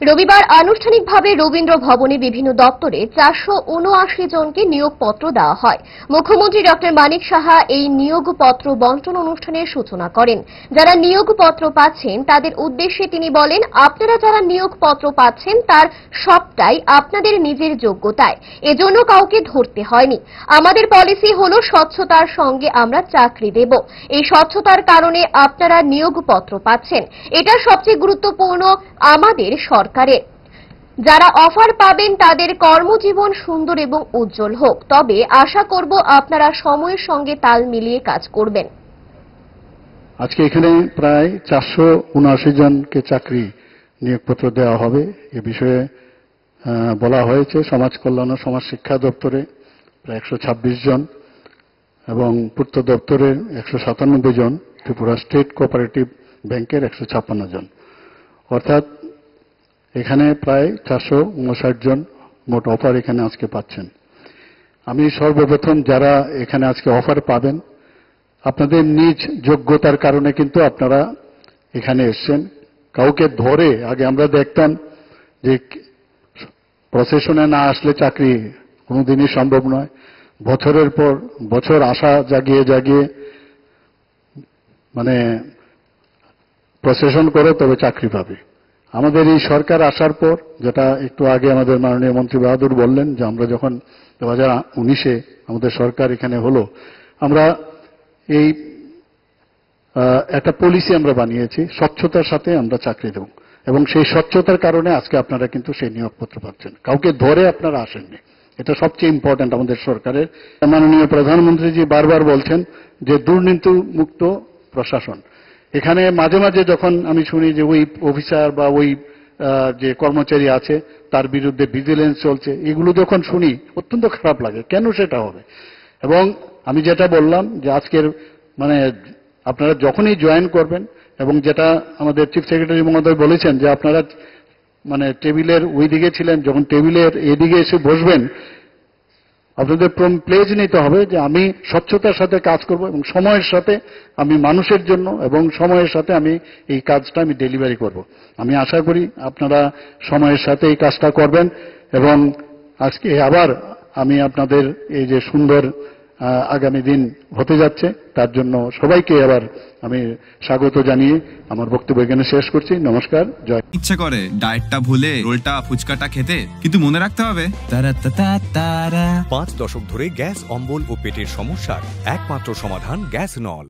রবিবার আনুষ্ঠানিকভাবে রবীন্দ্র ভবনে বিভিন্ন দপ্তরে 479 জনকে নিয়োগপত্র দেওয়া হয়। মুখ্যমন্ত্রী ডক্টর মানিক সাহা এই নিয়োগপত্র বন্টন অনুষ্ঠানের সূচনা করেন। যারা নিয়োগপত্র পাচ্ছেন তাদের উদ্দেশ্যে তিনি বলেন, আপনারা যারা নিয়োগপত্র পাচ্ছেন তার সবটাই আপনাদের নিজের যোগ্যতায়, এজন্য কাউকে ধরতে হয়নি। আমাদের পলিসি হলো স্বচ্ছতার সঙ্গে আমরা চাকরি দেব। এই স্বচ্ছতার কারণে আপনারা নিয়োগপত্র পাচ্ছেন, এটা সবচেয়ে গুরুত্বপূর্ণ আমাদের সরকারের। যারা অফার পাবেন তাদের কর্মজীবন সুন্দর এবং উজ্জ্বল হোক, তবে আশা করব আপনারা সময়ের সঙ্গে তাল মিলিয়ে কাজ করবেন। আজকে এখানে প্রায় 479 জনকে চাকরি নিয়োগপত্র দেওয়া হবে। এ বিষয়ে বলা হয়েছে সমাজ কল্যাণ ও সমাজ শিক্ষা দপ্তরে প্রায় 126 জন এবং পূর্ত দপ্তরের 197 জন, ত্রিপুরা স্টেট কোঅপারেটিভ ব্যাংকের 156 জন, অর্থাৎ এখানে প্রায় 459 জন মোট অফার এখানে আজকে পাচ্ছেন। আমি সর্বপ্রথম যারা এখানে আজকে অফার পাবেন, আপনাদের নিজ যোগ্যতার কারণে কিন্তু আপনারা এখানে এসছেন। কাউকে ধরে, আগে আমরা দেখতাম যে প্রসেশনে না আসলে চাকরি কোনোদিনই সম্ভব নয়। বছরের পর বছর আশা জাগিয়ে জাগিয়ে মানে প্রসেশন করো তবে চাকরি পাবে। আমাদের এই সরকার আসার পর, যেটা একটু আগে আমাদের মাননীয় মন্ত্রী বাহাদুর বললেন, যে আমরা যখন 2019-এ আমাদের সরকার এখানে হলো, আমরা এই একটা পলিসি আমরা বানিয়েছি, স্বচ্ছতার সাথে আমরা চাকরি দেব, এবং সেই স্বচ্ছতার কারণে আজকে আপনারা কিন্তু সেই নিয়োগপত্র পাচ্ছেন। কাউকে ধরে আপনারা আসেননি, এটা সবচেয়ে ইম্পর্টেন্ট আমাদের সরকারের। মাননীয় প্রধানমন্ত্রীজি বারবার বলছেন যে দুর্নীতি মুক্ত প্রশাসন। এখানে মাঝে মাঝে যখন আমি শুনি যে ওই অফিসার বা ওই যে কর্মচারী আছে তার বিরুদ্ধে ভিজিলেন্স চলছে, এগুলো যখন শুনি অত্যন্ত খারাপ লাগে। কেন সেটা হবে? এবং আমি যেটা বললাম যে আজকের মানে আপনারা যখনই জয়েন করবেন, এবং যেটা আমাদের চিফ সেক্রেটারি মহোদয় বলেছেন যে আপনারা মানে টেবিলের ওই দিকে ছিলেন, যখন টেবিলের এদিকে এসে বসবেন আপনাদের প্লেজ নিতে হবে যে আমি স্বচ্ছতার সাথে কাজ করব এবং সময়ের সাথে আমি মানুষের জন্য এবং সময়ের সাথে আমি এই কাজটা আমি ডেলিভারি করব। আমি আশা করি আপনারা সময়ের সাথে এই কাজটা করবেন। এবং আজকে আবার আমি আপনাদের এই যে সুন্দর আগামী দিন হতে যাচ্ছে তার জন্য সবাইকে আবার আমি স্বাগত জানিয়ে আমার বক্তব্য এখানে শেষ করছি। নমস্কার, জয়। ইচ্ছা করে ডায়েটটা ভুলে রোলটা ফুচকাটা খেতে, কিন্তু মনে রাখতে হবে 5 দশক ধরে গ্যাস অম্বল ও পেটের সমস্যার একমাত্র সমাধান গ্যাস নল।